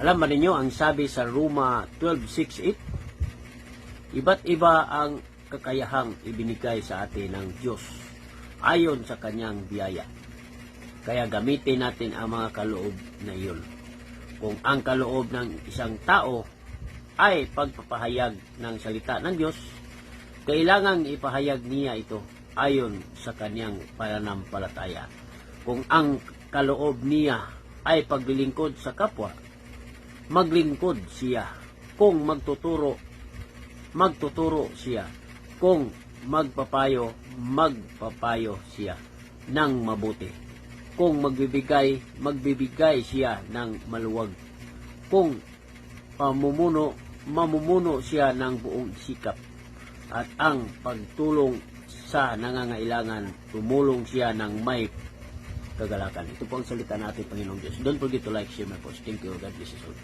Alam ba ninyo ang sabi sa Roma 12:6-8? Iba't iba ang kakayahang ibinigay sa atin ng Diyos ayon sa kanyang biyaya. Kaya gamitin natin ang mga kaloob na iyon. Kung ang kaloob ng isang tao ay pagpapahayag ng salita ng Diyos, kailangang ipahayag niya ito ayon sa kanyang pananampalataya. Kung ang kaloob niya ay paglilingkod sa kapwa, maglingkod siya. Kung magtuturo siya. Kung magpapayo siya ng mabuti. Kung magbibigay siya ng maluwag. Kung mamumuno siya ng buong sikap. At ang pagtulong sa nangangailangan, tumulong siya ng may kagalakan. Ito po ang salita natin, Panginoong Diyos. Don't forget to like, share my post. Thank you. God bless you all.